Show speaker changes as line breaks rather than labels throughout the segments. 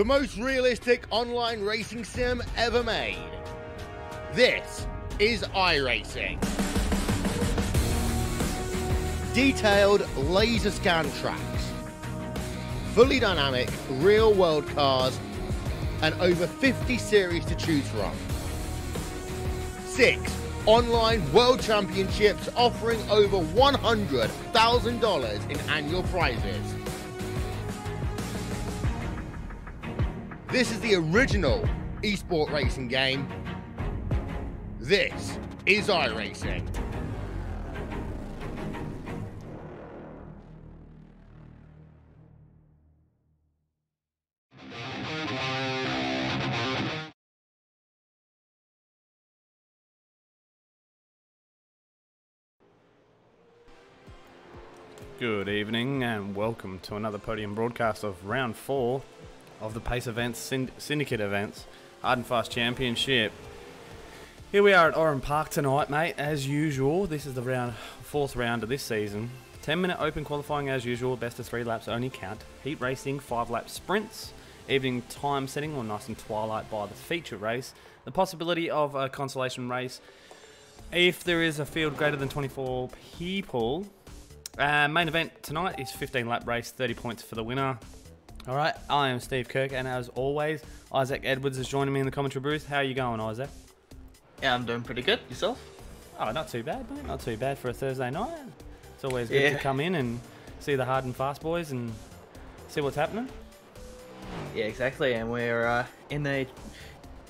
the most realistic online racing sim ever made. This is iRacing. Detailed laser scan tracks, fully dynamic real world cars, and over 50 series to choose from. 6 online world championships offering over $100,000 in annual prizes. This is the original esport racing game. This is iRacing.
Good evening and welcome to another podium broadcast of round 4 of the Pace Events Syndicate Events Hard and Fast Championship. Here we are at Oran Park tonight, mate, as usual. This is the 4th round of this season. 10-minute open qualifying as usual, best of 3 laps only count. Heat racing, 5-lap sprints, evening time setting or nice and twilight by the feature race. The possibility of a consolation race if there is a field greater than 24 people. Main event tonight is 15-lap race, 30 points for the winner. Alright, I am Steve Kirk, and as always, Isaac Edwards is joining me in the commentary booth. How are you going, Isaac?
Yeah, I'm doing pretty good. Yourself?
Oh, not too bad, mate. Not too bad for a Thursday night. It's always good to come in and see the hard and fast boys and see what's happening.
Yeah, exactly. And we're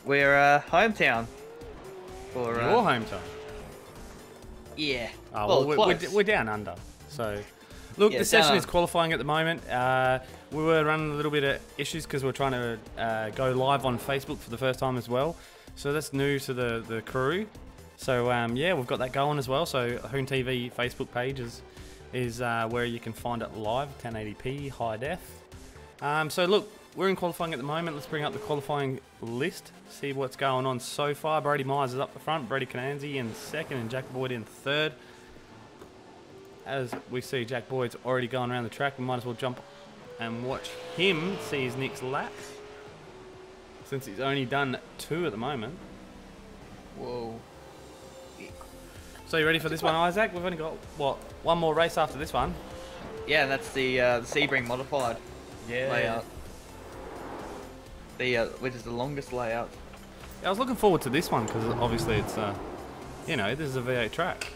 hometown for
your hometown.
Yeah.
Oh, well, we're down under. So, look, the session is qualifying at the moment. We were running a little bit of issues because we're trying to go live on Facebook for the first time as well. So that's new to the crew. So yeah, we've got that going as well. So Hoon TV Facebook page is where you can find it live, 1080p, high def. So look, we're in qualifying at the moment. Let's bring up the qualifying list, see what's going on so far. Brady Myers is up the front, Brady Cananzi in second, and Jack Boyd in third. As we see Jack Boyd's already going around the track, we might as well jump and watch him see his next laps, since he's only done 2 at the moment.
Whoa.
So you ready for this one, Isaac? We've only got, what, one more race after this one?
Yeah, and that's the Sebring modified layout. Which is the longest layout.
Yeah, I was looking forward to this one because obviously it's, you know, this is a V8 track.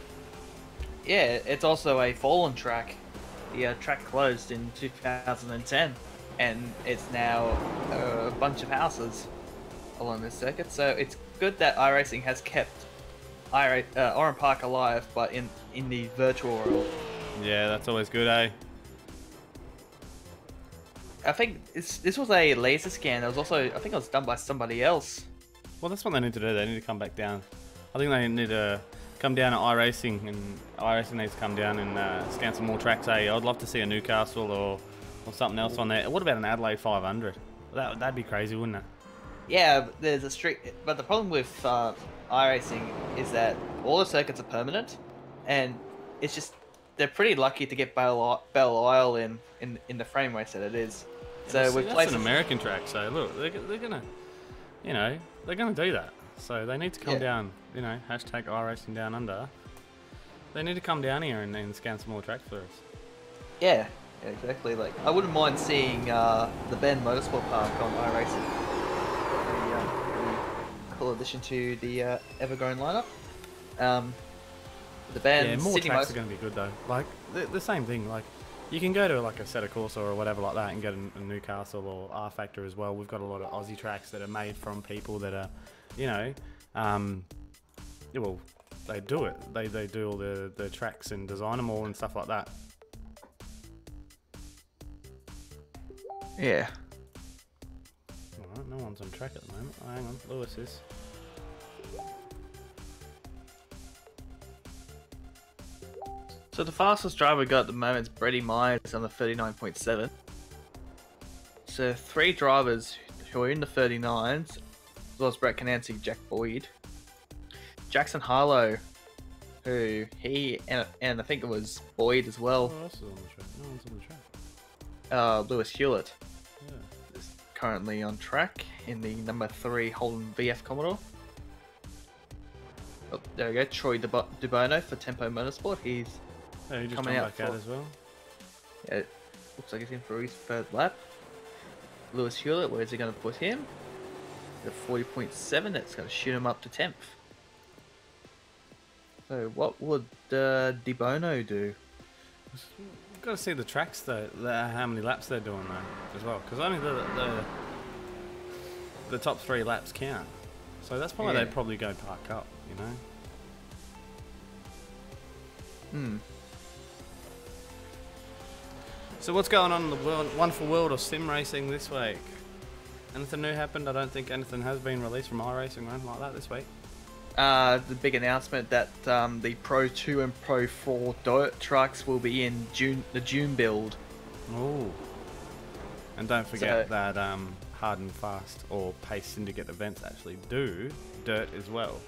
Yeah, it's also a fallen track. The track closed in 2010, and it's now a bunch of houses along this circuit. So it's good that iRacing has kept Oran Park alive, but in the virtual world.
Yeah, that's always good, eh?
I think this was a laser scan. It was also, I think it was done by somebody else.
Well, that's what they need to do. They need to come back down. I think they need to come down to iRacing, and iRacing needs to come down and scan some more tracks. I'd love to see a Newcastle or something else on there. What about an Adelaide 500? That'd be crazy, wouldn't it?
Yeah, there's a strict. But the problem with iRacing is that all the circuits are permanent, and it's just they're pretty lucky to get Belle Isle in the frame race that it is. So
we've played an American track. So look, they're gonna, you know, they're gonna do that. So they need to come down, you know, hashtag iRacing down under. They need to come down here and scan some more tracks for us.
Yeah, exactly. Like, I wouldn't mind seeing the Bend Motorsport Park on iRacing. A cool addition to the ever-growing lineup. The Bend
more
Sydney
tracks are going to be good though. Like the same thing. Like you can go to like a Seta Corsa or whatever like that and get a Newcastle or R Factor as well. We've got a lot of Aussie tracks that are made from people that are, you know, yeah, well, they do it. They do all the tracks and design them all and stuff like that.
Yeah.
Alright, no one's on track at the moment. Oh, hang on, Lewis is.
So the fastest driver we got at the moment is Brady Myers on the 39.7. So 3 drivers who are in the 39s, as well as Brett Cananci, Jack Boyd. Jackson Harlow, who and I think it was Boyd as well.
Oh, else is on the track? No one's on the track.
Lewis Hewlett.
Yeah.
Is currently on track in the number 3 Holden VF Commodore. Oh, there we go. Troy DeBono for Tempo Motorsport. He's
he just
coming
come
out
back out as well.
Yeah, looks like he's in for his 3rd lap. Lewis Hewlett, where's he going to put him? At 40.7, that's going to shoot him up to 10th. So what would DeBono do?
We've got to see the tracks though, how many laps they're doing though, as well. Because only the top 3 laps count. So that's why they'd probably go park up, you know? So what's going on in the wonderful world of sim racing this week? Anything new happened? I don't think anything has been released from iRacing or anything like that this week.
The big announcement that the Pro 2 and Pro 4 dirt trucks will be in the June build.
Oh. And don't forget that Hard and Fast or Pace Syndicate events actually do dirt as well.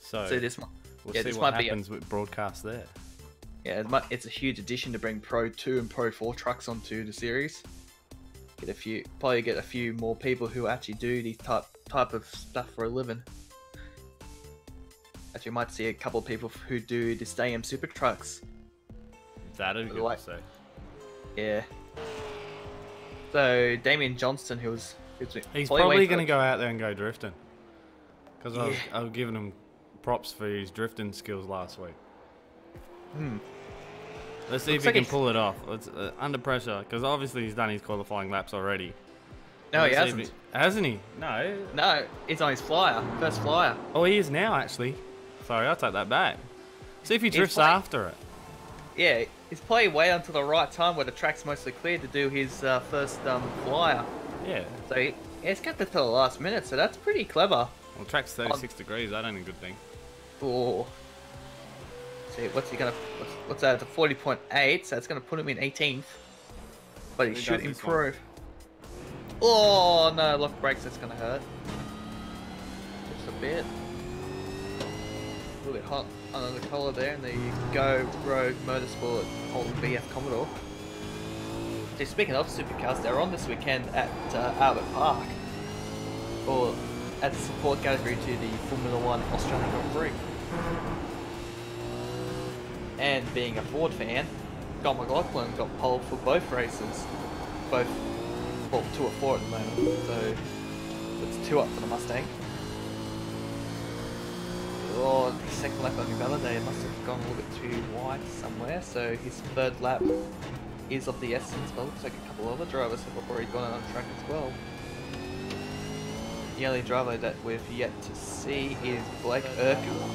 So
this
we'll see what happens with broadcast there.
Yeah, it's a huge addition to bring Pro 2 and Pro 4 trucks onto the series. Probably get a few more people who actually do these type of stuff for a living. Actually, you might see a couple of people who do the Stadium Super Trucks.
That'd be good to see.
Yeah. So Damien Johnston,
he's probably going to go out there and go drifting. Because I was giving him props for his drifting skills last week. Let's see if he can pull it off. It's under pressure, because obviously he's done his qualifying laps already.
No, he hasn't.
Hasn't he? No.
No, he's on his flyer, first flyer.
Oh, he is now, actually. Sorry, I'll take that back. See if he drifts after it.
Yeah, he's probably waiting until the right time where the track's mostly clear to do his first flyer.
Yeah.
So he's kept it till the last minute, so that's pretty clever.
Well, track's 36 degrees, that ain't a good thing.
Oh. See, what's that, 40.8, so that's going to put him in 18th. But he should improve. Oh, no, lock brakes, that's going to hurt. Just a bit. A little bit hot under the collar there, and there you go, Rogue Motorsport, Holden BF Commodore. So speaking of supercars, they're on this weekend at Albert Park. Or as a support category to the Formula 1 Australian Grand Prix. And being a Ford fan, Scott McLaughlin got pole for both races. Well, 2 or 4 at the moment, so it's 2 up for the Mustang. Oh, the second lap on invalidated must have gone a little bit too wide somewhere, so his 3rd lap is of the essence, but looks like a couple other drivers have already gone on track as well. The only driver that we've yet to see is Blake Urquhart.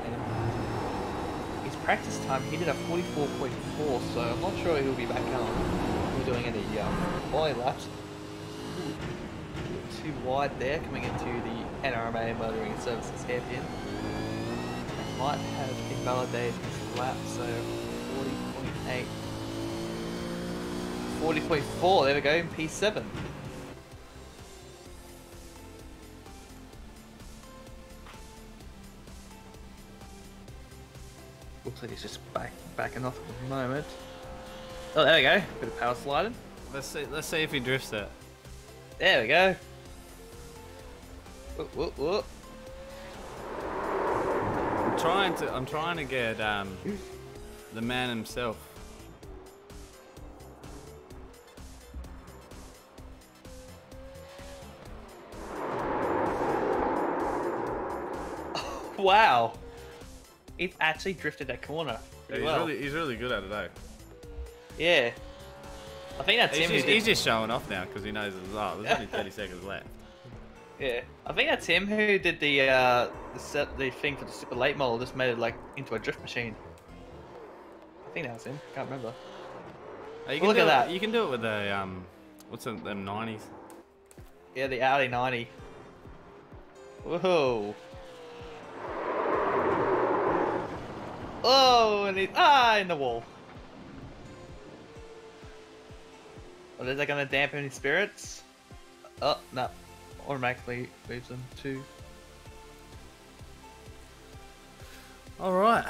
And his practice time, he did a 44.4, so I'm not sure he'll be back on. We're doing any quali laps. Too wide there, coming into the NRMA Motoring and Services hairpin. Might have invalidated his lap, so 40.8. 40.4, there we go, in P7. Looks like he's just backing off at the moment. Oh, there we go, bit of power sliding.
Let's see if he drifts it.
There we go. Whoop, whoop, whoop.
I'm trying to get the man himself.
Wow. He's actually drifted that corner.
Yeah, he's really good at it, though.
Yeah. I think that's him.
He's just showing off now because he knows there's only 30 seconds left.
Yeah, I think that's him who did the thing for the super late model, just made it like into a drift machine. I think that was him. Can't remember.
Look at that. You can do it with the what's them 90s?
Yeah, the Audi 90. Whoa. Oh, and he's in the wall. Well, is that gonna dampen his spirits? Oh no. Automatically moves them to.
Alright,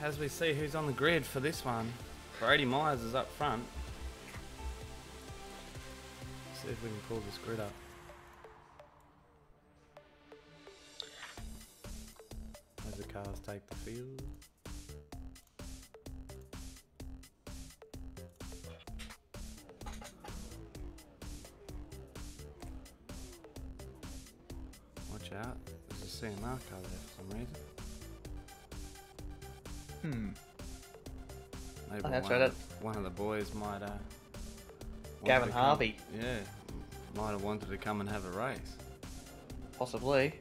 as we see who's on the grid for this one. Brady Myers is up front. Let's see if we can pull this grid up. As the cars take the field. Watch out, there's a CMR car there for some reason. Maybe one of the boys might
Gavin Harvey.
Yeah, might have wanted to come and have a race.
Possibly.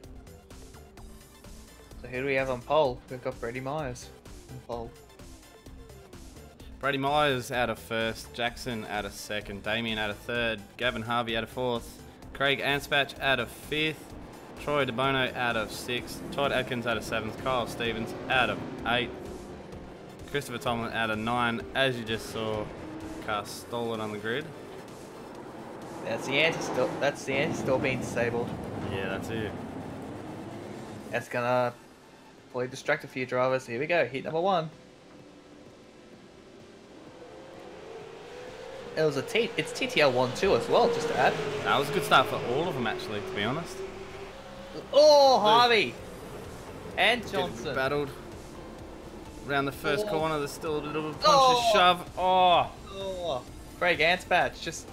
So who do we have on pole? We've got Brady Myers on pole.
Brady Myers out of first, Jackson out of second, Damien out of third, Gavin Harvey out of fourth, Craig Anspach out of fifth, Troy DeBono out of sixth, Todd Atkins out of seventh, Kyle Stevens out of eighth, Christopher Tomlin out of 9. As you just saw, car stolen on the grid.
That's the anti-stall being disabled.
Yeah, that's it.
That's gonna probably distract a few drivers. Here we go, heat number 1. It's TTL 1-2 as well, just to add.
That was a good start for all of them, actually, to be honest.
Oh, Harvey! And Johnson.
Battled around the first corner. There's still a little conscious shove. Oh!
Craig Anspach, just...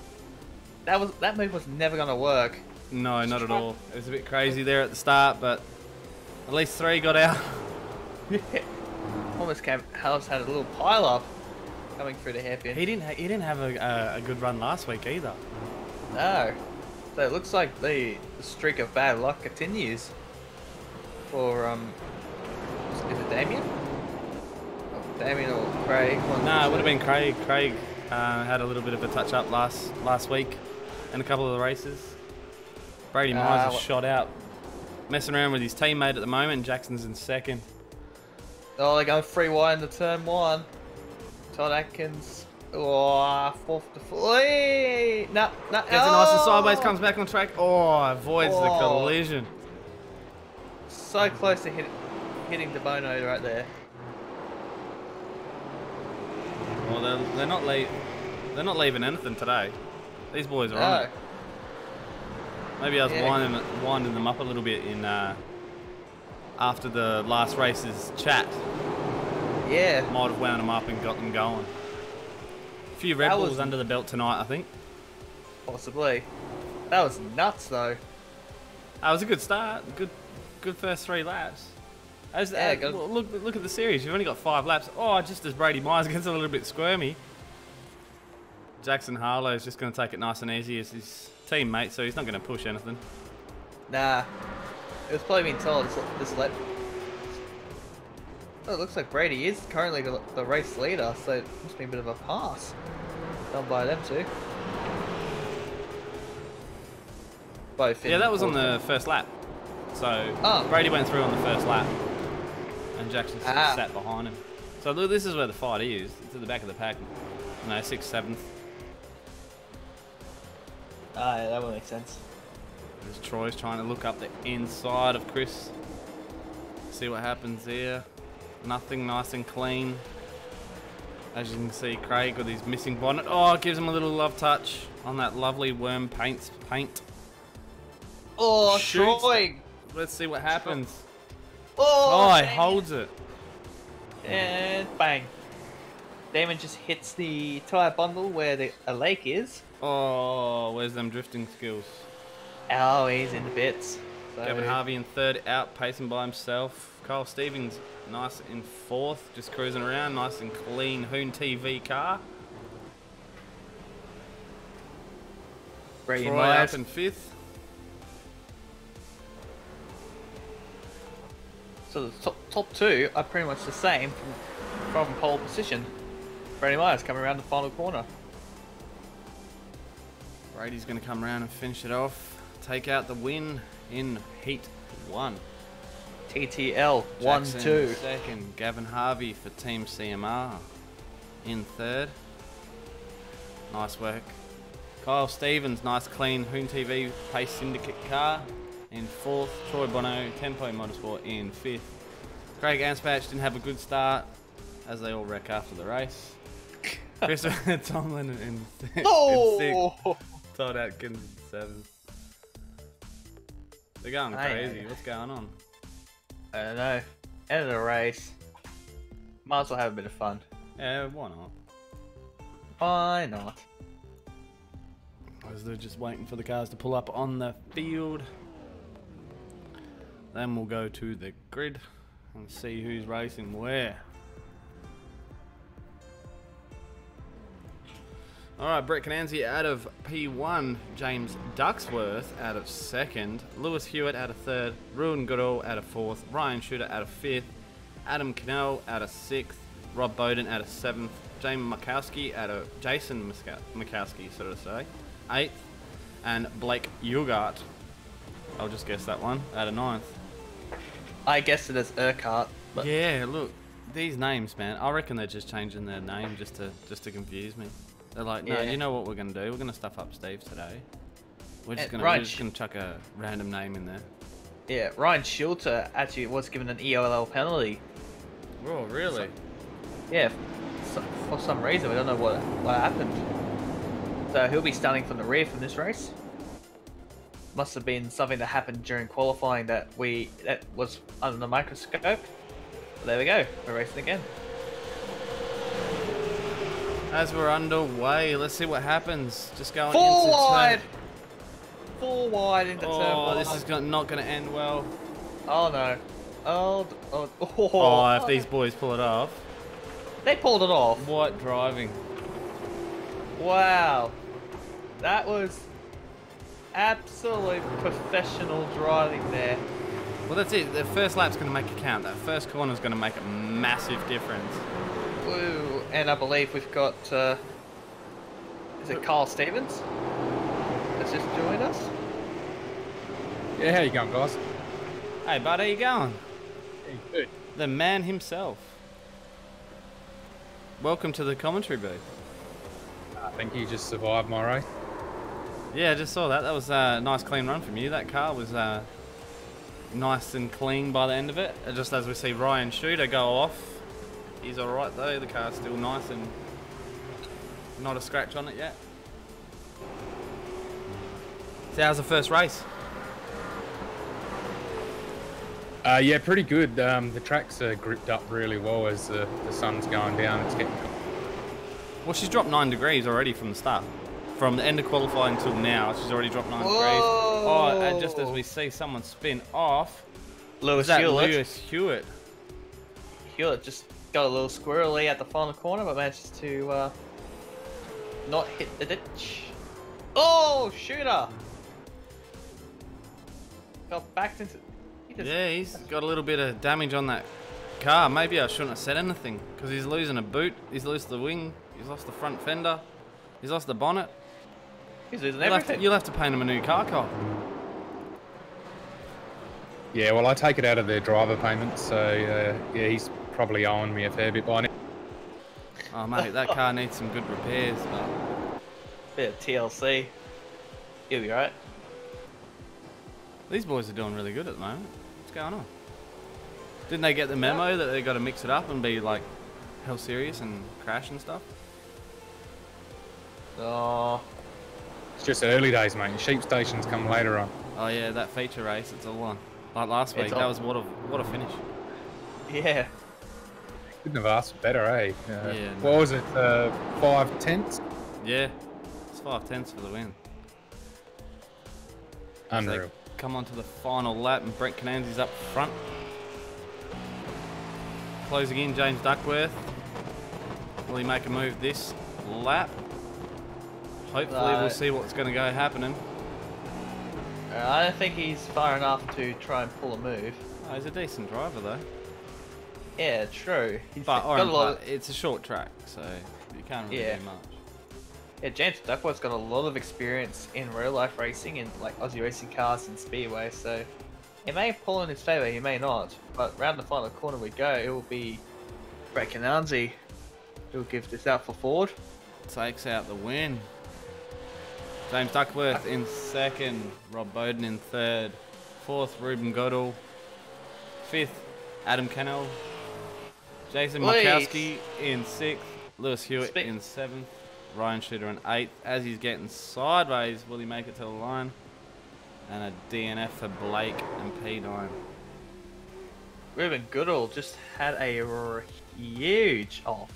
That move was never going to work.
No, not at all. It was a bit crazy there at the start, but at least 3 got out.
Almost had a little pile up coming through the hairpin.
He didn't have a good run last week either.
No. So it looks like the streak of bad luck continues for is it Damien? Damien or Craig?
No, it would have been Craig. Craig had a little bit of a touch up last week in a couple of the races. Brady Myers is shot out, messing around with his teammate at the moment. Jackson's in second.
Oh, they're going 3 wide into turn 1. Todd Atkins. Oh, fourth to no.
Gets it nice and sideways, comes back on track. Oh, avoids the collision.
So close to hitting DeBono right there.
Well, they're not leaving anything today. These boys are on it. Maybe I was winding them up a little bit in after the last race's chat.
Yeah.
Might have wound them up and got them going. A few Red Bulls under the belt tonight, I think.
Possibly. That was nuts, though.
That was a good start. Good first 3 laps. Look at the series. You've only got 5 laps. Oh, just as Brady Myers gets a little bit squirmy. Jackson Harlow's just going to take it nice and easy as his teammate, so he's not going to push anything.
Nah. It was probably been told this lap. Oh, it looks like Brady is currently the race leader, so it must be a bit of a pass done by them too. Both.
Yeah, that was on the first lap. So Brady went through on the first lap, and Jackson sat behind him. So look, this is where the fight is. It's at the back of the pack. No, 6th, 7th.
Yeah, that would make sense.
There's Troy's trying to look up the inside of Chris. See what happens there. Nothing, nice and clean. As you can see, Craig with his missing bonnet. Oh, it gives him a little love touch on that lovely worm paint.
Oh,
shoots.
Troy!
Let's see what happens.
Oh,
he holds it.
And bang. Damon just hits the tyre bundle where a lake is.
Oh, where's them drifting skills?
Oh, he's in the bits. So.
Gavin Harvey in 3rd, out pacing by himself. Kyle Stevens, nice in 4th, just cruising around, nice and clean Hoon TV car.
Brady
Troy
Myers
up in 5th.
So the top 2 are pretty much the same from pole position. Brady Myers coming around the final corner.
Brady's going to come around and finish it off, take out the win in Heat 1.
TTL 1-2.
Second, Gavin Harvey for Team CMR in 3rd. Nice work. Kyle Stevens, nice clean Hoon TV Pace Syndicate car in 4th. Troy Bono, 10-point Motorsport in 5th. Craig Anspach didn't have a good start as they all wreck after the race. Christopher Tomlin in
Oh!
6th. Todd Atkins in 7th. They're going crazy. What's going on?
I don't know. End of the race. Might as well have a bit of fun.
Yeah, why not?
Why not?
As they're just waiting for the cars to pull up on the field. Then we'll go to the grid and see who's racing where. Alright, Brett Cananzi out of P1, James Ducksworth out of 2nd, Lewis Hewitt out of 3rd, Ruin Goodall out of 4th, Ryan Shooter out of 5th, Adam Cannell out of 6th, Rob Bowden out of 7th, Jason Makowski, 8th, and Blake Ugart, I'll just guess that one, out of 9th.
I guessed it as Urquhart. But...
Yeah, look, these names, man, I reckon they're just changing their name just to confuse me. They're like, no, you know what we're going to do? We're going to stuff up Steve today. We're just going to chuck a random name in there.
Yeah, Ryan Shilter actually was given an ELL penalty.
Oh, really?
Yeah, for some reason. We don't know what happened. So he'll be starting from the rear from this race. Must have been something that happened during qualifying that was under the microscope. But there we go. We're racing again.
As we're underway, let's see what happens. Just going
Full
into
wide. Full wide into turn 1.
Oh, this is not going to end well.
Oh no.
Oh, if these boys pull it off.
They pulled it off.
What driving?
Wow. That was absolute professional driving there.
Well, that's it. The first lap's going to make a count. That first corner is going to make a massive difference.
Ooh, and I believe we've got, is it Carl Stevens? That's just joined us.
Yeah, how you going, guys?
Hey, bud, how you going?
Hey, good.
The man himself. Welcome to the commentary booth.
I think you just survived my race.
Yeah, I just saw that. That was a nice clean run from you. That car was nice and clean by the end of it. Just as we see Ryan Shooter go off. He's alright though, the car's still nice and not a scratch on it yet. So how's the first race?
Yeah, pretty good. The tracks are gripped up really well as the sun's going down. It's getting cool.
Well, she's dropped 9 degrees already from the start. From the end of qualifying till now, she's already dropped 9 degrees. Oh, and just as we see someone spin off,
Lewis
Hewitt.
Hewitt just got a little squirrely at the final corner, but managed to not hit the ditch. Oh, Shooter! Got backed into...
Yeah, he's got a little bit of damage on that car. Maybe I shouldn't have said anything, because he's losing a boot, he's lost the wing, he's lost the front fender, he's lost the bonnet.
He's losing everything.
You'll have to paint him a new car, Cole.
Yeah, well, I take it out of their driver payments, so yeah, he's probably owing me a fair bit by now.
Oh, mate, that car needs some good repairs. But...
bit of TLC. He'll be right.
These boys are doing really good at the moment. What's going on? Didn't they get the memo that they got to mix it up and be like hell serious and crash and stuff?
Oh.
It's just early days, mate. Sheep stations come later on.
Oh yeah, that feature race, it's all on. Like last week, that was what a finish.
Yeah.
Couldn't have asked for better, eh?
Yeah.
What was it? 5 tenths?
Yeah, it's 5 tenths for the win.
Unreal.
So come on to the final lap, and Brett Cananzi's up front. Closing in, James Duckworth. Will he make a move this lap? Hopefully, we'll see what's going to go happening.
I don't think he's far enough to try and pull a move.
Oh, he's a decent driver, though.
Yeah, true. He's
But
got a lot of...
it's a short track, so you can't really do much.
Yeah, James Duckworth's got a lot of experience in real life racing in like Aussie racing cars and speedway, so he may pull in his favour, he may not. But round the final corner we go, it will be Brett Cananzi who'll give this out for Ford.
Takes out the win. James Duckworth in second, Rob Bowden in third, fourth Ruben Goodall, fifth Adam Cannell, Jason Makowski in sixth, Lewis Hewitt in 7th. Ryan Shooter in 8th. As he's getting sideways, will he make it to the line? And a DNF for Blake and P9.
Ruben Goodall just had a huge off.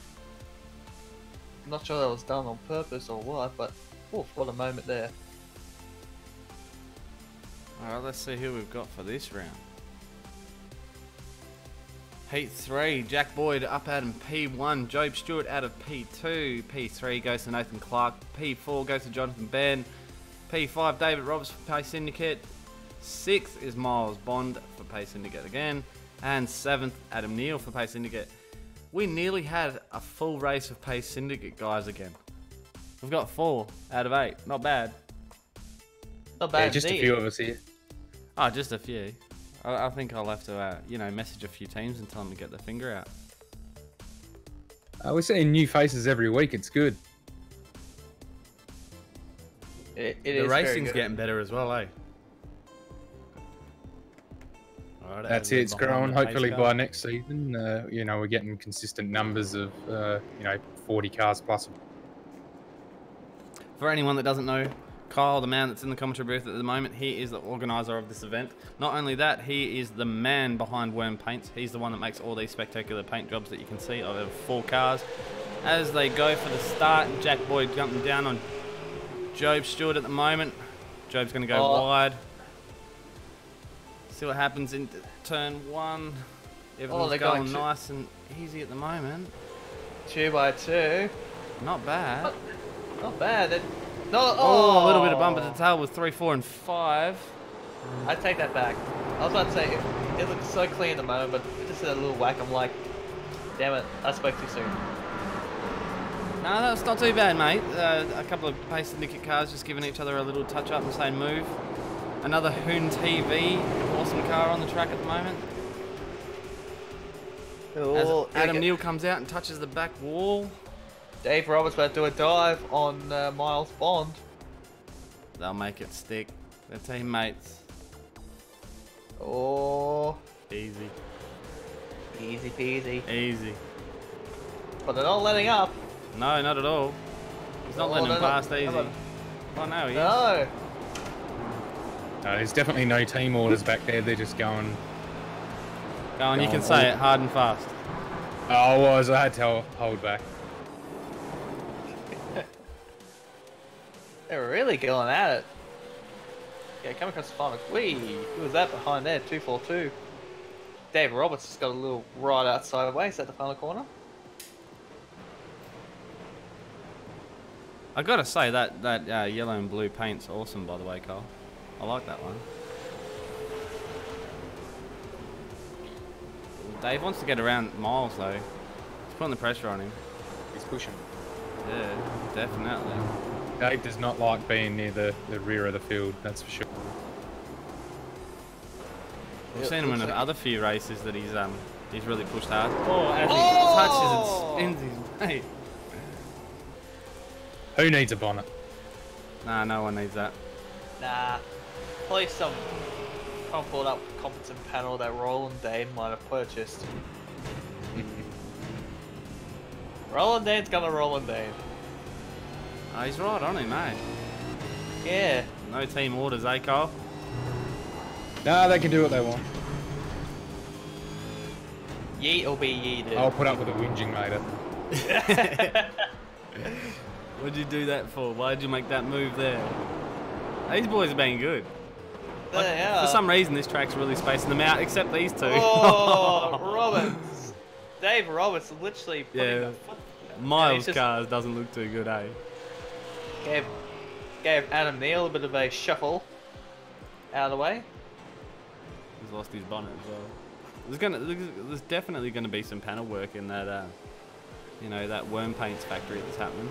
I'm not sure that was done on purpose or what, but oof, what a moment there.
Alright, let's see who we've got for this round. Heat 3, Jack Boyd up out in P1, Job Stewart out of P2, P3 goes to Nathan Clark, P4 goes to Jonathan Ben, P5 David Roberts for Pace Syndicate, 6th is Miles Bond for Pace Syndicate again, and 7th Adam Neal for Pace Syndicate. We nearly had a full race of Pace Syndicate guys again. We've got 4 out of 8, not bad.
Not bad.
Yeah, just
indeed.
a few of us here.
Oh, just a few. I think I'll have to, message a few teams and tell them to get their finger out.
We're seeing new faces every week. It's good.
It
The
is very
racing's
good.
getting better as well, eh? Alright,
That's it. It's growing. Hopefully by next season, we're getting consistent numbers of, 40 cars plus.
For anyone that doesn't know, Kyle, the man that's in the commentary booth at the moment, he is the organiser of this event. Not only that, he is the man behind Worm Paints. He's the one that makes all these spectacular paint jobs that you can see of 4 cars. As they go for the start, Jack Boyd jumping down on Job Stewart at the moment. Job's going to go wide. See what happens in turn 1. Everything's going nice and easy at the moment.
2 by 2.
Not bad.
Not bad. No,
a little bit of bump at the tail with 3, 4, and 5.
I take that back. I was about to say, it looks so clean at the moment, but it just did a little whack. I'm like, damn it, I spoke too soon.
No, that's not too bad, mate. A couple of Pace Syndicate cars just giving each other a little touch up and saying move. Another Hoon TV, awesome car on the track at the moment.
Oh,
As Adam Neal comes out and touches the back wall.
Dave Roberts about to do a dive on Miles Bond.
They'll make it stick. They're teammates.
Oh,
Easy.
easy peasy.
Easy.
But they're not letting up.
No, not at all. He's not letting him past easy.
No.
Oh, no, he is.
No.
There's definitely no team orders back there. They're just going.
Go on, you can say it hard and fast.
I had to hold back.
They're really going at it. Yeah, coming across the final. Whee! Who was that behind there? 242. Dave Roberts has got a little right outside way. Is that the final corner?
I gotta say that yellow and blue paint's awesome, by the way, Carl. I like that one. Dave wants to get around Miles though. He's putting the pressure on him.
He's pushing.
Yeah, definitely.
Dave does not like being near the rear of the field, that's for sure.
We've seen him in other few races that he's really pushed hard. Oh, as he touches and spins his mate.
Who needs a bonnet?
Nah, no one needs that.
Nah. Probably some crumpled up competent panel that Roland Dane might have purchased. Roland Dane's gonna Roland Dane.
Oh, he's right on him, mate.
Yeah.
No team orders, eh, Kyle?
Nah, they can do what they want.
Yeet will be yeeted.
I'll put up with the whinging later.
What'd you do that for? Why'd you make that move there? These boys are being good.
They are.
For some reason, this track's really spacing them out, except these two.
Oh, Roberts. Dave Roberts literally putting the foot.
Miles'
just
cars doesn't look too good, eh?
Gave Adam Neal a bit of a shuffle out of the way.
He's lost his bonnet as well. There's definitely gonna be some panel work in that, that Worm Paints factory that's happening.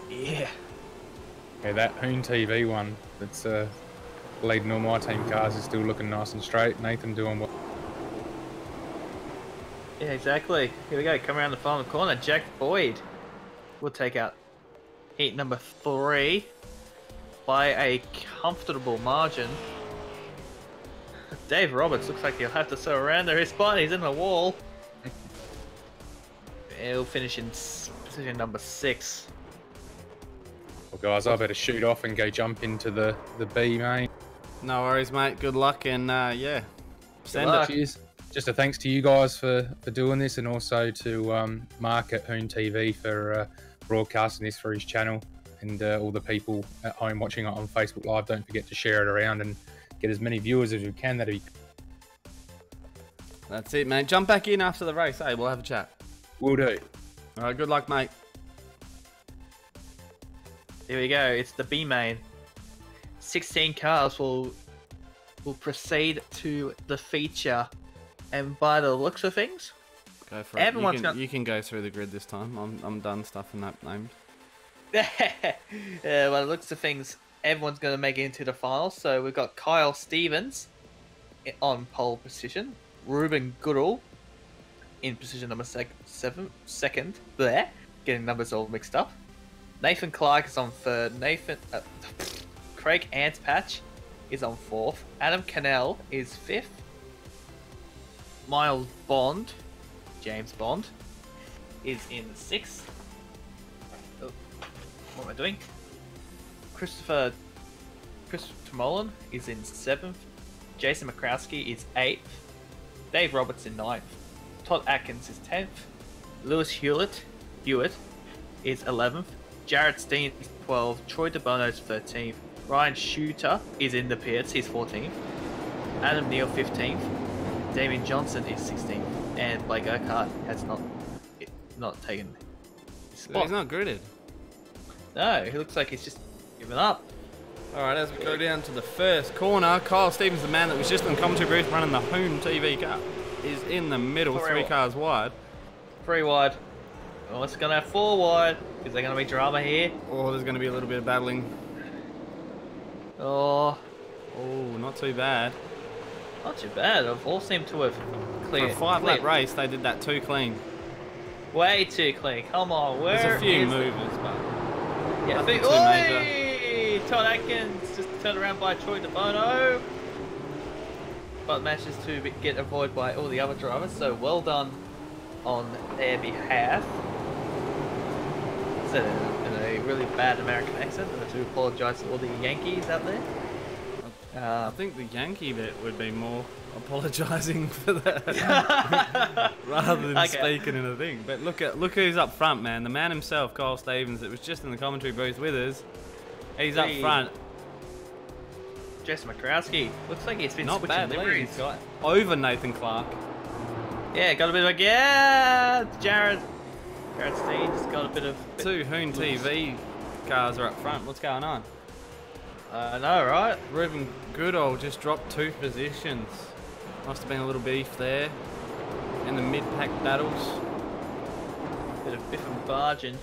Yeah.
Yeah, that Hoon TV one that's leading all my team cars is still looking nice and straight. Nathan doing well.
Yeah, exactly. Here we go. Come around the final corner. Jack Boyd will take out heat number 3 by a comfortable margin. Dave Roberts looks like he'll have to surrender his spot. He's in the wall. He'll finish in position number 6.
Well, guys, I better shoot off and go jump into the B, mate.
No worries, mate. Good luck, and yeah, send
luck.
it.
Cheers. Just a thanks to you guys for doing this, and also to Mark at Hoon TV for broadcasting this for his channel, and all the people at home watching it on Facebook Live. Don't forget to share it around and get as many viewers as we can. That'd be...
That's it, mate. Jump back in after the race. Hey, we'll have a chat.
Will do.
All right, good luck, mate.
Here we go. It's the B main. 16 cars will proceed to the feature, and by the looks of things,
Go for it. You can go through the grid this time. I'm done stuffing that named.
by the looks of things, everyone's going to make it into the final. So we've got Kyle Stevens on pole position, Ruben Goodall in position number second. There, getting numbers all mixed up. Nathan Clark is on third. Craig Antpatch is on fourth. Adam Cannell is fifth. Miles Bond, James Bond, is in sixth. Oh, what am I doing? Christopher Mullen is in seventh. Jason McCrowski is eighth. Dave Roberts in ninth. Todd Atkins is 10th. Lewis Hewitt is 11th. Jared Steen is 12th. Troy DeBono is 13th. Ryan Shooter is in the pits. He's 14th. Adam Neal 15th. Damien Johnson is 16th. And Blake Urquhart has not taken his spot.
He's not gridded.
No, he looks like he's just given up.
All right, as we go down to the first corner, Kyle Stevens, the man that was just in the commentary booth running the Hoon TV car, is in the middle, 3 cars wide.
3 wide. Oh, it's going to have 4 wide. Is there going to be drama here?
Oh, there's going to be a little bit of battling.
Oh,
not too bad.
not too bad. They've all seemed to have cleared.
For a 5-lap race, they did that too clean.
Way too clean. Come on, where
There's a few
is
movers, but
yeah,
nothing too major.
Todd Atkins just turned around by Troy DeBono, but manages to get avoided by all the other drivers. So well done on their behalf. Said in a really bad American accent, and I do apologise to all the Yankees out there.
I think the Yankee bit would be more apologising for that rather than speaking in a thing. But look who's up front, man. The man himself, Kyle Stevens, that was just in the commentary booth with us. He's up front.
Jason McCrowski. Looks like he's been
not
switching
bad
liveries.
He's got over Nathan Clark.
Yeah, got a bit of Jared Steen just got a bit of...
2 Hoon TV cars are up front. What's going on?
I know, right?
Ruben Goodall just dropped 2 positions. Must have been a little beef there in the mid-pack battles.
Bit of biff and barging.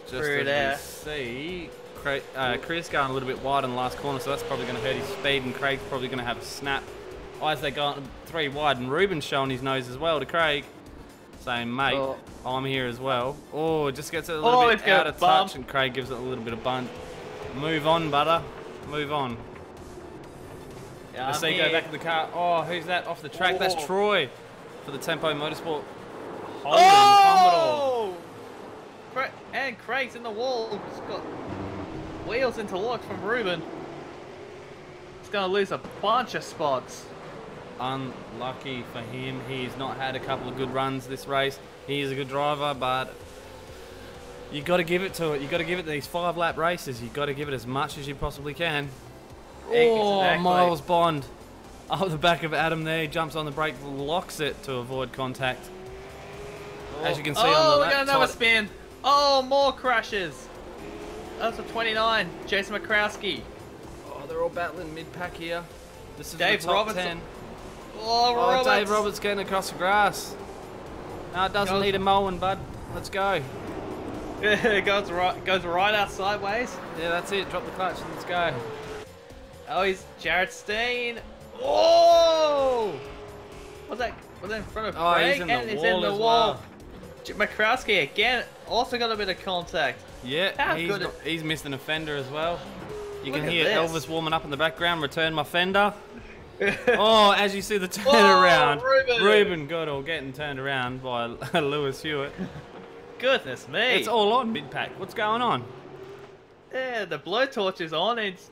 Just as we see, Chris going a little bit wide in the last corner, so that's probably going to hurt his speed, and Craig's probably going to have a snap. As they go 3 wide, and Ruben's showing his nose as well to Craig, saying, mate, I'm here as well. Oh, it just gets it a little bit out of touch, and Craig gives it a little bit of bunt. Move on, butter. Move on.
Yeah,
Let's see, go back to the car. Oh, who's that off the track? That's Troy for the Tempo Motorsport.
Oh! And Craig's in the wall. He's got wheels interlocked from Ruben. He's going to lose a bunch of spots.
Unlucky for him. He's not had a couple of good runs this race. He is a good driver, but you got to give it to it. You got to give it these 5-lap races. You got to give it as much as you possibly can. Oh, exactly. Miles Bond up the back of Adam there. He jumps on the brake, locks it to avoid contact. As you can see on the
we got another spin. Oh, more crashes. That's a 29. Jason McCrowski.
Oh, they're all battling mid-pack here. This is
Dave
the top
Roberts.
10.
Oh,
Dave Roberts getting across the grass. No, it doesn't need a mowing, bud. Let's go.
It goes right out sideways.
Yeah, that's it. Drop the clutch and let's go.
Oh, he's Jared Steen. Oh! Was that in front of Craig?
He's in the wall as well.
McCrowski again, also got a bit of contact.
Yeah, he's missed an offender as well. You can hear Elvis warming up in the background. Return my fender. Oh, as you see the turnaround, Ruben Goodall getting turned around by Lewis Hewitt.
Goodness me.
It's all on mid-pack. What's going on?
Yeah, the blowtorch is on. It's...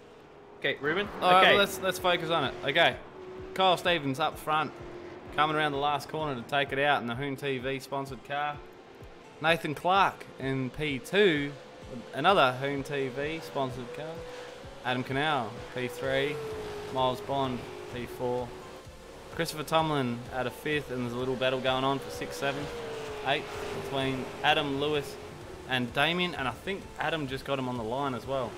Okay, Ruben.
All right,
okay.
well, let's focus on it. Okay. Kyle Stevens up front, coming around the last corner to take it out in the Hoon TV sponsored car. Nathan Clark in P2, another Hoon TV sponsored car. Adam Canal, P3. Miles Bond, P4. Christopher Tomlin at a 5th, and there's a little battle going on for 6th, 7th, 8th between Adam, Lewis, and Damien, and I think Adam just got him on the line as well.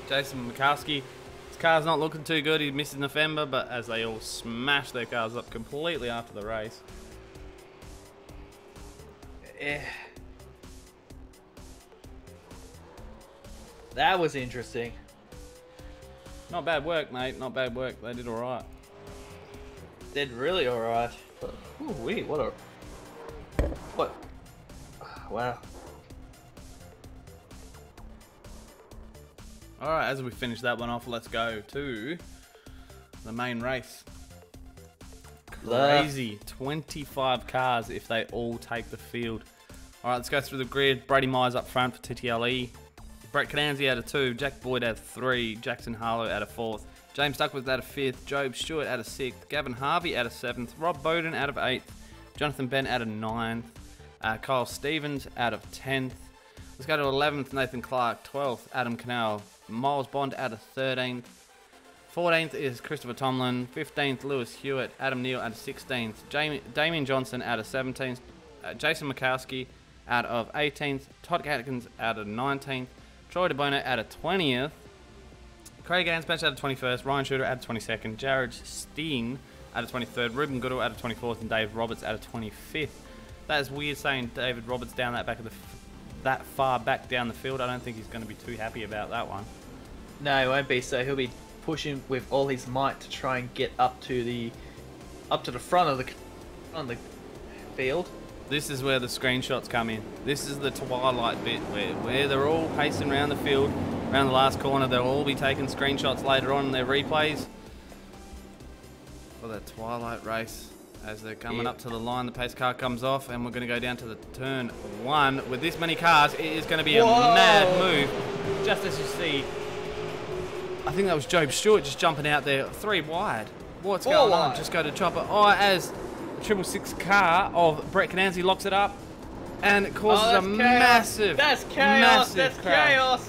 Jason Mikowski, his car's not looking too good. He misses November, but as they all smash their cars up completely after the race.
Yeah. That was interesting.
Not bad work, mate. Not bad work. They did all right.
Did really alright. Ooh, wait, what a... What? Wow.
All right, as we finish that one off, let's go to the main race. Crazy. 25 cars if they all take the field. All right, let's go through the grid. Brady Myers up front for TTLE. Brett Cananzi out of 2. Jack Boyd out of 3. Jackson Harlow out of 4th. James Duckworth out of 5th. Job Stewart out of 6th. Gavin Harvey out of 7th. Rob Bowden out of 8th. Jonathan Bent out of 9th. Kyle Stevens out of 10th. Let's go to 11th. Nathan Clark. 12th. Adam Canal. Miles Bond out of 13th. 14th is Christopher Tomlin. 15th, Lewis Hewitt. Adam Neal out of 16th. Damien Johnson out of 17th. Jason Mikowski out of 18th. Todd Atkins out of 19th. Troy DeBono out of 20th. Craig Ansbach out of 21st. Ryan Shooter out of 22nd. Jared Steen out of 23rd. Ruben Goodall out of 24th. And Dave Roberts out of 25th. That is weird saying David Roberts down that that far back down the field. I don't think he's going to be too happy about that one.
No, he won't be. So he'll be pushing with all his might to try and get up to the front of the field.
This is where the screenshots come in. This is the twilight bit where they're all pacing around the field, around the last corner. They'll all be taking screenshots later on in their replays for the twilight race. As they're coming up to the line, the pace car comes off, and we're going to go down to the turn 1. With this many cars, it is going to be a mad move. Just as you see, I think that was Job Stewart just jumping out there, 3 wide. What's going on? Just go to chopper. Oh, as the 666 car of Brett Cananzi locks it up, and it causes a massive,
That's chaos. That's chaos.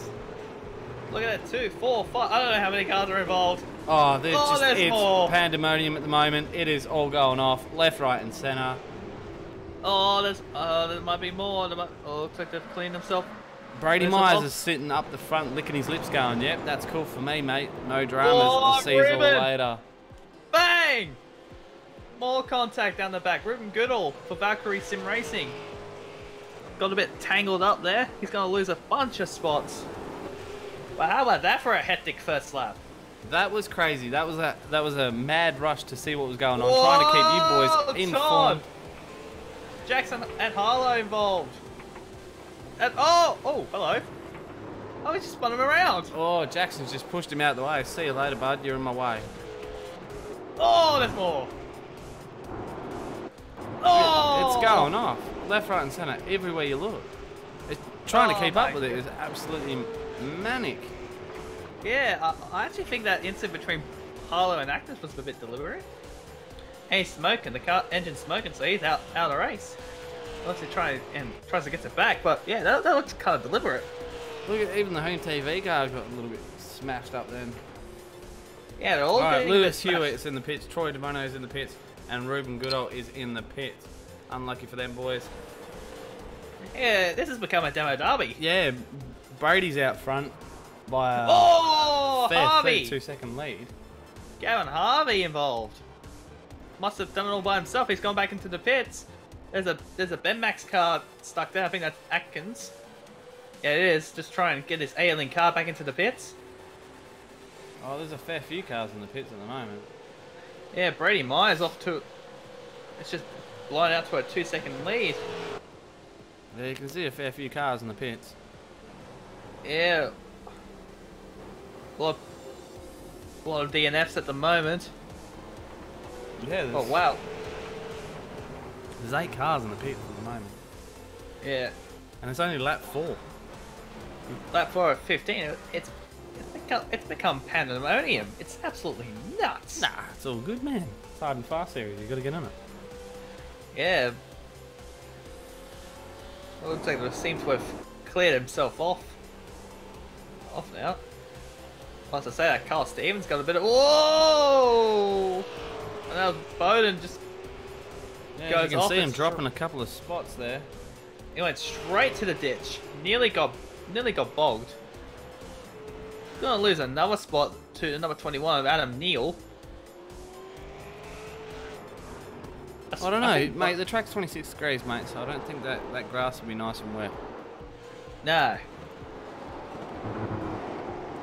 Look at that, 2, 4, 5. I don't know how many cars are involved.
Oh, it's pandemonium at the moment. It is all going off, left, right, and centre.
Oh, there might be more. Looks like they've cleaned themselves.
Brady Myers is sitting up the front, licking his lips, going, "Yep, that's cool for me, mate. No dramas. I'll see you all later."
Bang! More contact down the back. Ruben Goodall for Valkyrie Sim Racing. Got a bit tangled up there. He's going to lose a bunch of spots. But how about that for a hectic first lap?
That was crazy. That was a mad rush to see what was going on. Trying to keep you boys informed.
Jackson and Harlow involved. And oh, hello. Oh, he just spun him around.
Oh, Jackson's just pushed him out of the way. See you later, bud. You're in my way.
Oh, there's more. Oh,
it's going off. Left, right, and centre. Everywhere you look. Trying to keep up with it is absolutely manic.
Yeah, I actually think that incident between Harlow and Actus was a bit deliberate. And he's smoking, the car engine's smoking, so he's out of race. Unless he tries to get it back, but yeah, that looks kind of deliberate.
Look at even the home TV car got a little bit smashed up then.
Yeah, they're all
right, Lewis Hewitt's in the pits, Troy DeMono's in the pits, and Ruben Goodall is in the pits. Unlucky for them boys.
Yeah, this has become a demo derby.
Yeah, Brady's out front by a
Harvey!
32-second lead.
Gavin Harvey involved. Must have done it all by himself. He's gone back into the pits. There's a Ben Max car stuck there. I think that's Atkins. Yeah, it is. Just trying to get his ailing car back into the pits.
Oh, there's a fair few cars in the pits at the moment.
Yeah, Brady Myers off to... It's just blown out to a 2-second lead.
Yeah, you can see a fair few cars in the pits.
Yeah. A lot of DNFs at the moment.
Yeah.
Oh, wow.
There's 8 cars in the pits at the moment.
Yeah.
And it's only lap 4.
Lap 4 at 15. It's become pandemonium. It's absolutely nuts.
Nah, it's all good, man. It's hard and fast series. You got to get on it.
Yeah. It looks like it seems to have cleared himself off now. Once I say that, Carl Stevens got a bit of whoa, and now Bowden just goes
you can
off.
see him dropping a couple of spots there.
He went straight to the ditch. Nearly got bogged. Gonna lose another spot to number 21 of Adam Neal.
I don't know, mate. The track's 26 degrees, mate, so I don't think that grass will be nice and wet.
No.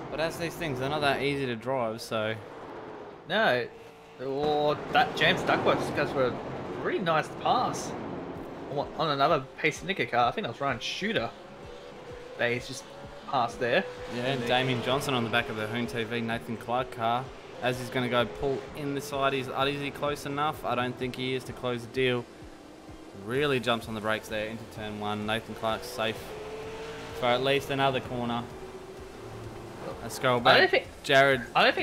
But as these things, they're not that easy to drive, so...
No. Or that James Duckworth just goes for a really nice pass on another Pace Nicker car. I think that was Ryan Shooter. He's just passed there.
Yeah, and Damien Johnson on the back of the Hoon TV Nathan Clark car. As he's going to go pull in the side, is he close enough? I don't think he is to close the deal. Really jumps on the brakes there into turn 1. Nathan Clark's safe for at least another corner. Let's go back. Jared.
I don't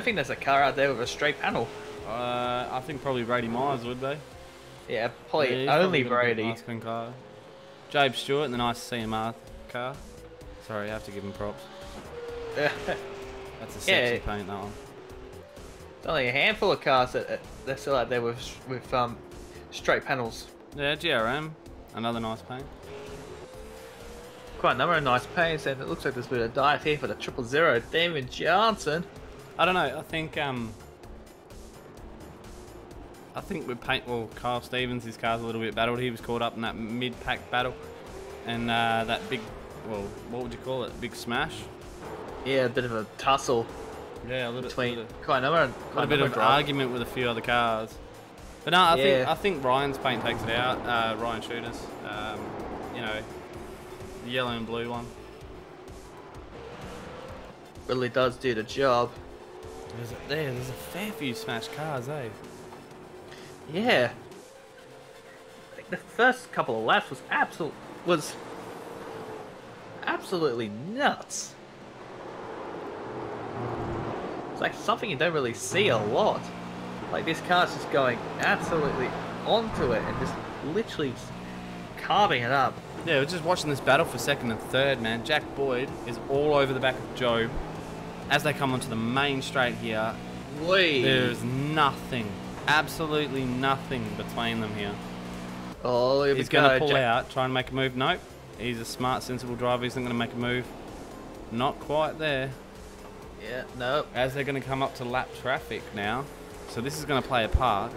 think there's a car out there with a straight panel.
I think probably Brady Myers would be.
Yeah, probably only Brady.
Nice clean car. Jabe Stewart in the nice CMR car. Sorry, I have to give him props. That's a sexy paint, that one.
There's only a handful of cars that they're still out there with straight panels.
Yeah, GRM, another nice paint.
Quite a number of nice paints, and it looks like there's a bit of dive here for the 000 Damon Johnson.
I don't know. I think with paint. Well, Kyle Stevens, his car's a little bit battled. He was caught up in that mid-pack battle, and that big. Well, what would you call it? Big smash.
Yeah, a bit of a tussle.
Yeah, a little
between
bit.
Quite a number.
A bit of argument with a few other cars. But no, I think Ryan's paint takes it out. Ryan Shooters, you know, the yellow and blue one.
Really does do the job.
There's a fair few smashed cars, eh?
Yeah. I think the first couple of laps was absolutely nuts. It's like something you don't really see a lot. Like this car's just going absolutely onto it and just literally carving it up.
Yeah, we're just watching this battle for second and third, man. Jack Boyd is all over the back of Job. As they come onto the main straight here, there's nothing, absolutely nothing between them here.
Oh,
he's going to pull out, try and make a move. Nope. He's a smart, sensible driver. He's not going to make a move. Not quite there.
Yeah, no.
As they're going to come up to lap traffic now. So this is going to play a part.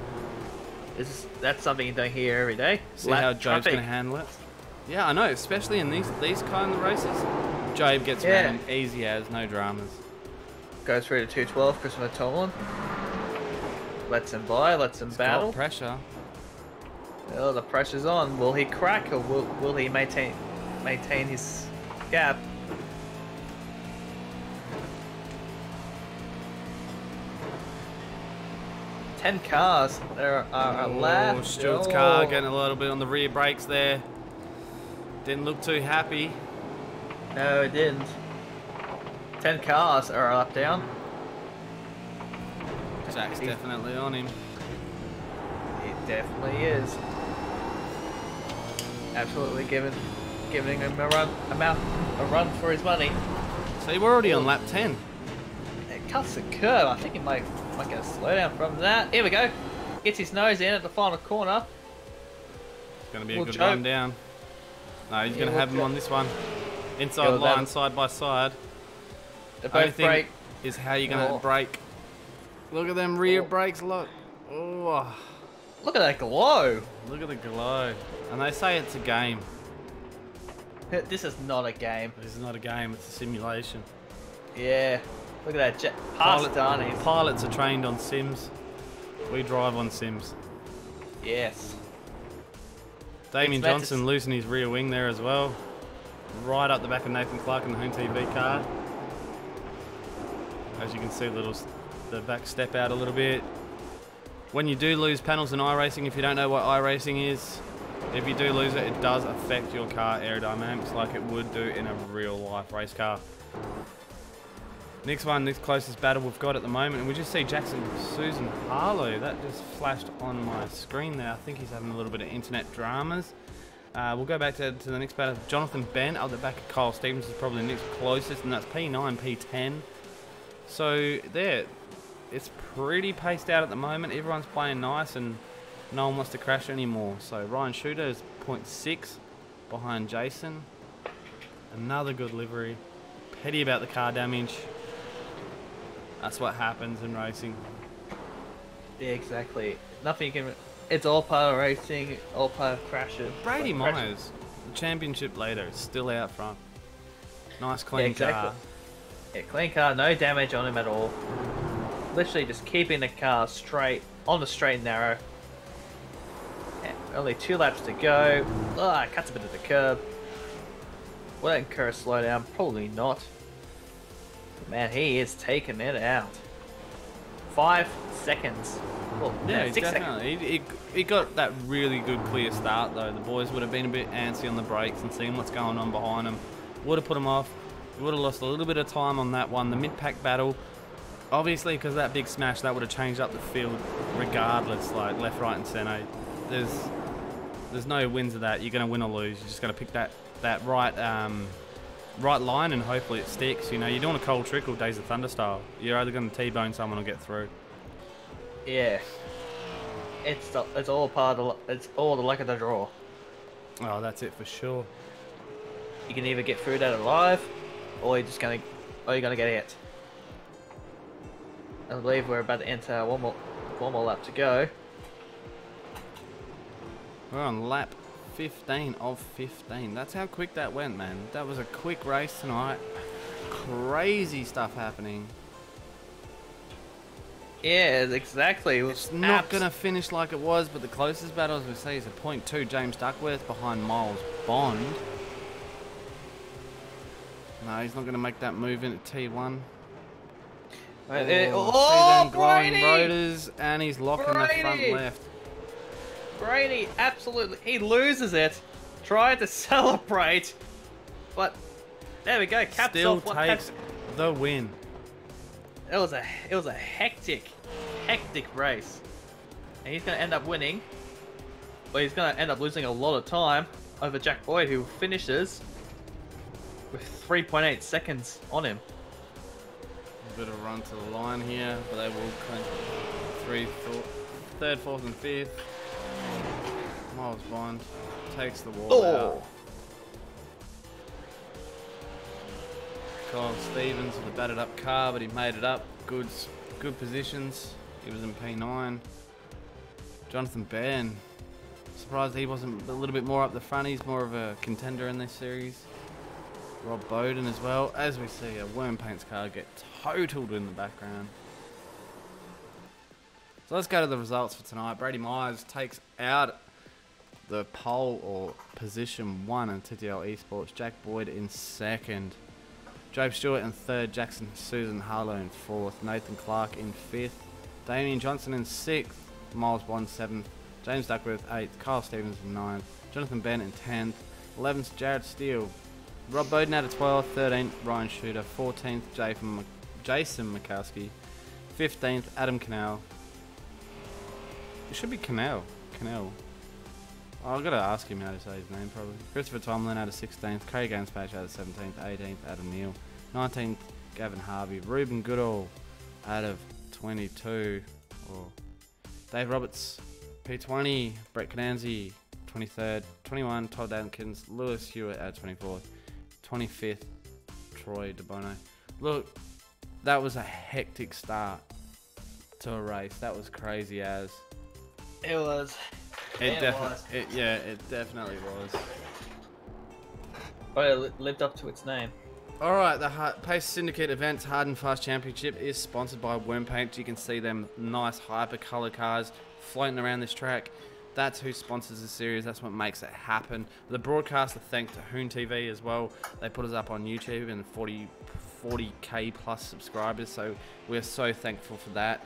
That's something you don't hear every day.
See how Jobe's going to handle it? Yeah, I know. Especially in these kind of races. Jobe gets around easy as, no dramas.
Goes through to 212, Christopher Tomlin. Lets him by, lets him battle.
Pressure.
Oh, the pressure's on. Will he crack or will he maintain his gap? Ten cars there are left.
Stewart's car getting a little bit on the rear brakes there. Didn't look too happy.
No, it didn't. 10 cars are up down.
Jack's definitely on him.
It definitely is. Absolutely giving him a run for his money.
See, we're already on lap 10.
It cuts the curve. I think he might get a slowdown from that. Here we go. Gets his nose in at the final corner.
It's going to be a good run down. No, he's going to have him on this one. Inside line, side by side.
They both brake.
Is how you're going to brake. Look at them rear brakes, look. Oh.
Look at that glow.
Look at the glow. And they say it's a game.
This is not a game.
This is not a game, it's a simulation.
Yeah. Look at that.
Pilots are trained on sims. We drive on sims.
Yes.
Damien Johnson losing his rear wing there as well. Right up the back of Nathan Clark in the Home TV car. As you can see, the back step out a little bit. When you do lose panels in iRacing, if you don't know what iRacing is, If you do lose it, it does affect your car aerodynamics like it would do in a real life race car. Next closest battle we've got at the moment, and we just see Jackson Susan Harlow. That just flashed on my screen there. I think he's having a little bit of internet dramas. We'll go back to the next battle. Jonathan Ben up the back of Kyle Stevens is probably the next closest, and that's P9, P10. So there, it's pretty paced out at the moment. Everyone's playing nice, and no one wants to crash anymore. So Ryan Shooter is 0.6 behind Jason. Another good livery. Petty about the car damage. That's what happens in racing.
Yeah, exactly. Nothing you can. It's all part of racing, all part of crashes.
Brady Myers, the championship leader, is still out front. Nice clean car.
Yeah, clean car, no damage on him at all. Literally just keeping the car straight, on the straight and narrow. Yeah, only 2 laps to go. Cuts a bit of the curb. Will that incur a slowdown? Probably not. But man, he is taking it out. 5 seconds. Well,
yeah,
6
definitely.
seconds.
He got that really good clear start though. The boys would have been a bit antsy on the brakes and seeing what's going on behind them. Would have put them off. Would have lost a little bit of time on that one. The mid-pack battle, obviously because of that big smash, that would have changed up the field regardless, like left, right and centre. There's no wins of that. You're going to win or lose. You just got to pick that right line and hopefully it sticks. You know, you're doing a cold trickle, Days of Thunder style. You're either going to T-bone someone or get through.
Yeah. It's all part of the luck of the draw.
Oh, that's it for sure.
You can either get through that alive, or you're gonna get hit. I believe we're about to enter one more lap to go.
We're on lap 15 of 15. That's how quick that went, man. That was a quick race tonight. Crazy stuff happening.
Yeah, exactly.
It's not going to finish like it was, but the closest battle, as we see, is a 0.2 James Duckworth behind Miles Bond. No, he's not going to make that move in at T1.
Oh,
glowing
Brady!
rotors, and he's locking the front left.
Brady, absolutely. He loses it. Tried to celebrate, but there we go. Caps
Still
off
takes the win.
It was a hectic race, and he's going to end up winning, but he's going to end up losing a lot of time over Jack Boyd, who finishes with 3.8 seconds on him.
A bit of a run to the line here, but they will clinch third, fourth, and fifth. Miles Bond takes the wall out. Kyle Stevens with a battered up car, but he made it up. Good positions. He was in P9. Jonathan Ben, surprised he wasn't a little bit more up the front. He's more of a contender in this series. Rob Bowden as well. As we see a Worm Paints car get totaled in the background. So let's go to the results for tonight. Brady Myers takes out the pole or position 1 in TTL Esports. Jack Boyd in second. Job Stewart in third. Jackson Susan Harlow in fourth. Nathan Clark in fifth. Damien Johnson in sixth. Miles Bond 7th. James Duckworth 8th. Kyle Stevens in 9th. Jonathan Bent in 10th. 11th Jared Steele. Rob Bowden out of 12th. 13th Ryan Shooter. 14th Jason Mikowski. 15th Adam Cannell. It should be Cannell. I've got to ask him how to say his name probably. Christopher Tomlin out of 16th. Craig Anspach out of 17th. 18th Adam Neal. 19th Gavin Harvey. Ruben Goodall out of 22. Dave Roberts P20. Brett Cananzi 23rd. 21 Todd Atkins. Lewis Hewitt out of 24th. 25th Troy DeBono. Look, that was a hectic start to a race. That was crazy as.
It was.
It definitely was.
But it lived up to its name.
Alright, the Pace Syndicate Events Hard and Fast Championship is sponsored by Worm Paint. You can see them nice hyper-colour cars floating around this track. That's who sponsors the series. That's what makes it happen. The broadcaster, thanks to Hoon TV as well. They put us up on YouTube and 40k plus subscribers, so we're so thankful for that.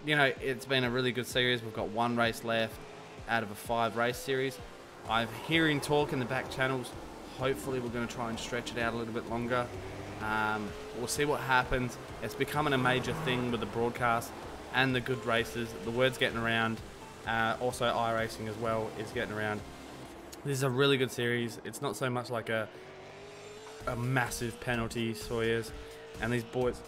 You know, it's been a really good series. We've got one race left, out of a 5 race series. I'm hearing talk in the back channels. Hopefully we're going to try and stretch it out a little bit longer. We'll see what happens. It's becoming a major thing with the broadcast and the good races. The word's getting around. Also iRacing as well is getting around. This is a really good series. It's not so much like a massive penalty, Sawyers, and these boys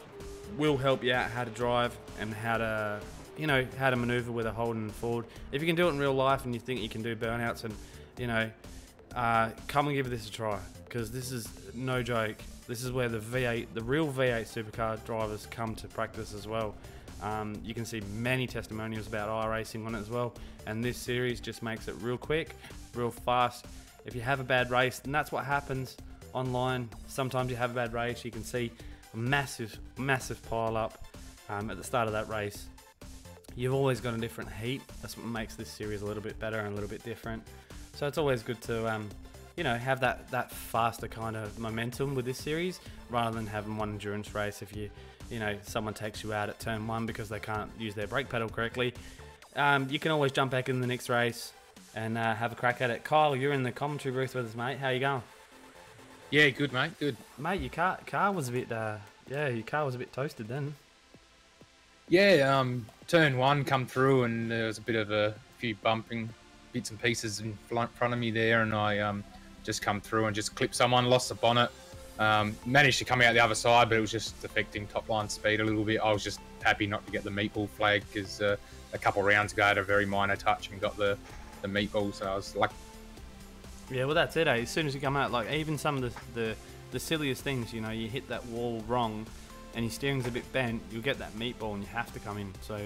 will help you out how to drive and how to, you know, how to maneuver with a Holden forward. If you can do it in real life and you think you can do burnouts, and you know, come and give this a try, because this is no joke. This is where the real V8 supercar drivers come to practice as well. You can see many testimonials about iRacing on it as well, and this series just makes it real quick, real fast. If you have a bad race, and that's what happens online, sometimes you have a bad race, you can see a massive pile up at the start of that race. You've always got a different heat. That's what makes this series a little bit better and a little bit different. So it's always good to you know, have that faster kind of momentum with this series, rather than having one endurance race. If you know, someone takes you out at turn 1 because they can't use their brake pedal correctly, you can always jump back in the next race and have a crack at it. Kyle, you're in the commentary booth with us, mate. How you going?
Yeah, good, mate. Good.
Mate, your car was a bit your car was a bit toasted then.
Yeah, turn 1 come through, and there was a bit of a few bumping bits and pieces in front of me there, and I just come through and just clipped someone, lost the bonnet. Managed to come out the other side, but it was just affecting top line speed a little bit. I was just happy not to get the meatball flag, because a couple of rounds ago I had a very minor touch and got the meatball, so I was like...
Yeah, well that's it, eh? As soon as you come out, like even some of the silliest things, you know, you hit that wall wrong and your steering's a bit bent, you'll get that meatball and you have to come in. So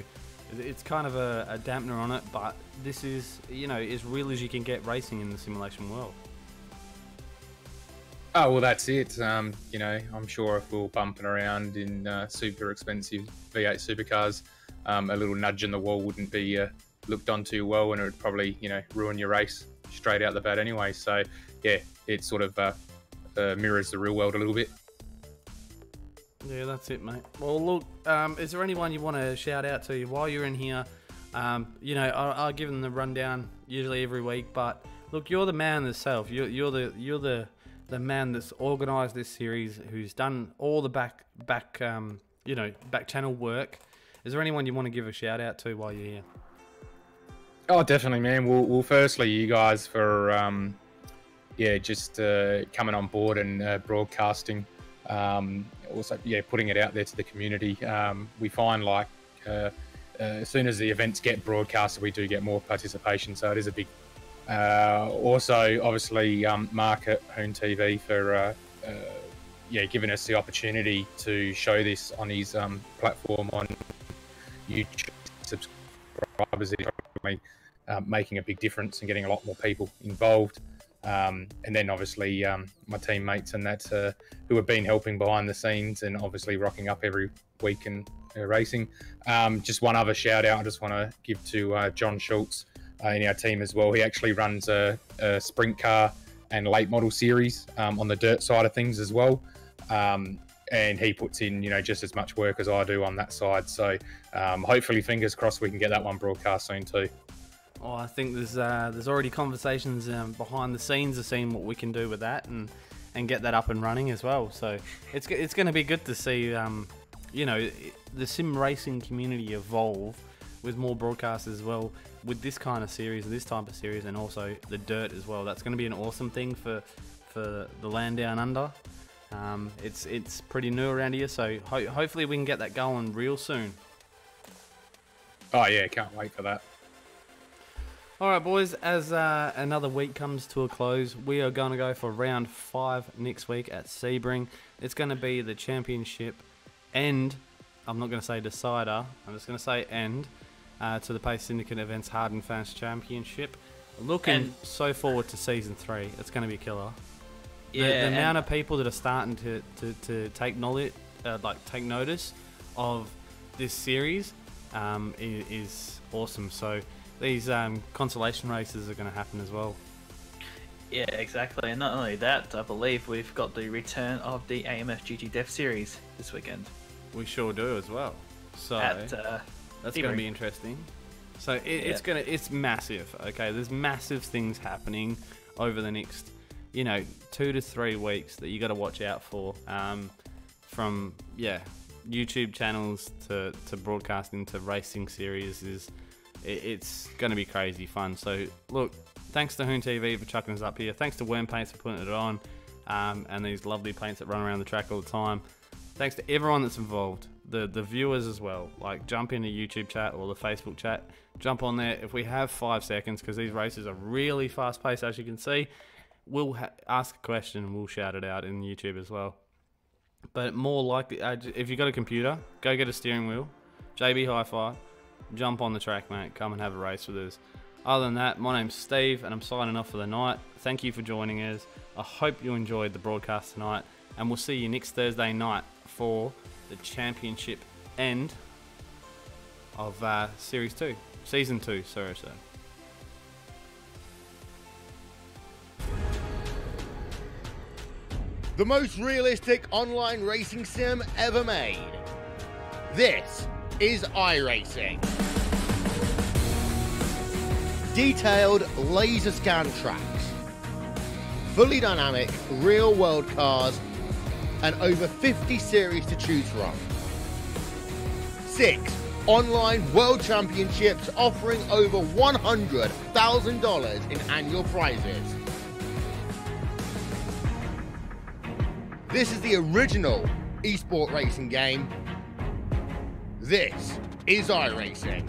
it's kind of a dampener on it, but this is, you know, as real as you can get racing in the simulation world.
Oh, well, that's it. You know, I'm sure if we were bumping around in super expensive V8 supercars, a little nudge in the wall wouldn't be looked on too well, and it would probably, you know, ruin your race straight out the bat anyway. So, yeah, it sort of mirrors the real world a little bit.
Yeah, that's it, mate. Well, look, is there anyone you want to shout out to while you're in here? You know, I'll give them the rundown usually every week, but look, you're the man yourself. You're the man that's organised this series, who's done all the back channel work. Is there anyone you want to give a shout out to while you're here?
Oh, definitely, man. Well, firstly, you guys for just coming on board and broadcasting. Also, yeah, putting it out there to the community. We find like as soon as the events get broadcasted, we do get more participation. So it is a big. Also, obviously, Mark at Hoon TV for giving us the opportunity to show this on his platform on YouTube. Subscribers is probably making a big difference and getting a lot more people involved. And then obviously my teammates and that who have been helping behind the scenes and obviously rocking up every week and racing. Just one other shout out I just want to give to John Schultz in our team as well. He actually runs a sprint car and late model series on the dirt side of things as well. And he puts in, you know, just as much work as I do on that side. So hopefully, fingers crossed, we can get that one broadcast soon too.
Oh, I think there's already conversations behind the scenes of seeing what we can do with that and get that up and running as well. So it's going to be good to see, you know, the sim racing community evolve with more broadcasts as well, with this kind of series, this type of series, and also the dirt as well. That's going to be an awesome thing for the land down under. It's pretty new around here, so hopefully we can get that going real soon.
Oh yeah, can't wait for that.
Alright boys, as another week comes to a close, we are going to go for round 5 next week at Sebring. It's going to be the championship end, I'm not going to say decider, I'm just going to say end, to the Pace Syndicate Events Hard and Fast Championship. Looking so forward to Season 3, it's going to be killer. The amount of people that are starting to take knowledge, take notice of this series is awesome. So these consolation races are going to happen as well.
Yeah, exactly. And not only that, I believe we've got the return of the AMF GT Dev series this weekend.
We sure do as well. So that's going to be interesting. So it's massive. Okay, there's massive things happening over the next, 2 to 3 weeks that you got to watch out for. From YouTube channels to broadcasting to racing series it's going to be crazy fun. So look, thanks to Hoon TV for chucking us up here. Thanks to Worm Paints for putting it on, and these lovely paints that run around the track all the time. Thanks to everyone that's involved, the viewers as well. Like, jump in the YouTube chat or the Facebook chat. Jump on there. If we have 5 seconds, because these races are really fast paced, as you can see, we'll ask a question and we'll shout it out in YouTube as well. But more likely, if you've got a computer, go get a steering wheel, JB Hi-Fi, jump on the track, mate. Come and have a race with us. Other than that, my name's Steve, and I'm signing off for the night. Thank you for joining us. I hope you enjoyed the broadcast tonight, and we'll see you next Thursday night for the championship end of Series 2. Season 2, sorry.
The most realistic online racing sim ever made. This is iRacing. Detailed laser scan tracks, fully dynamic real world cars, and over 50 series to choose from. 6 online world championships offering over $100,000 in annual prizes. This is the original esport racing game. This is iRacing.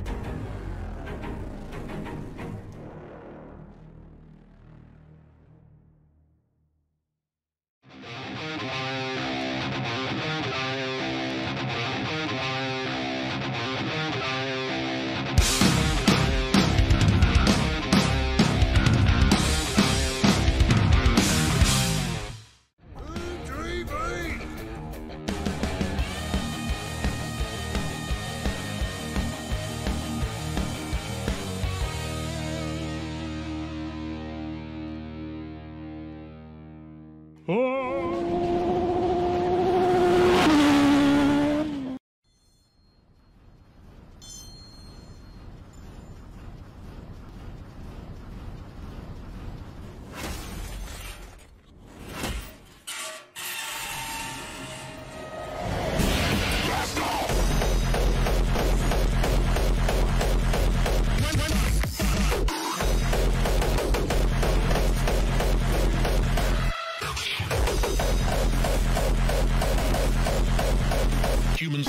Humans.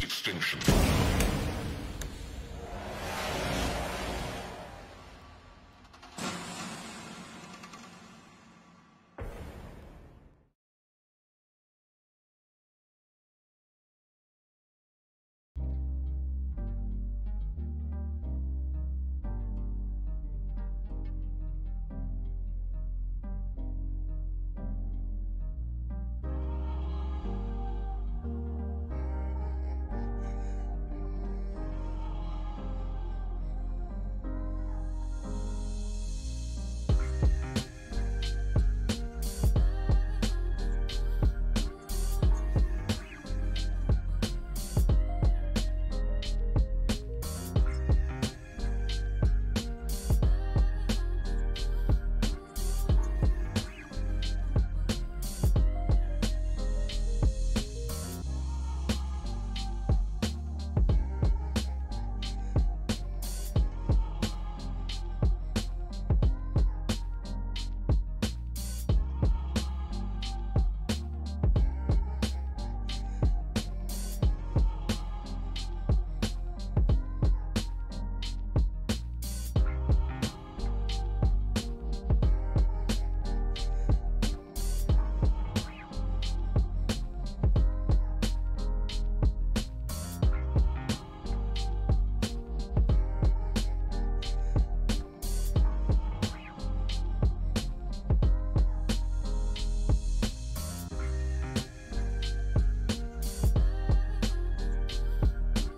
Extinction.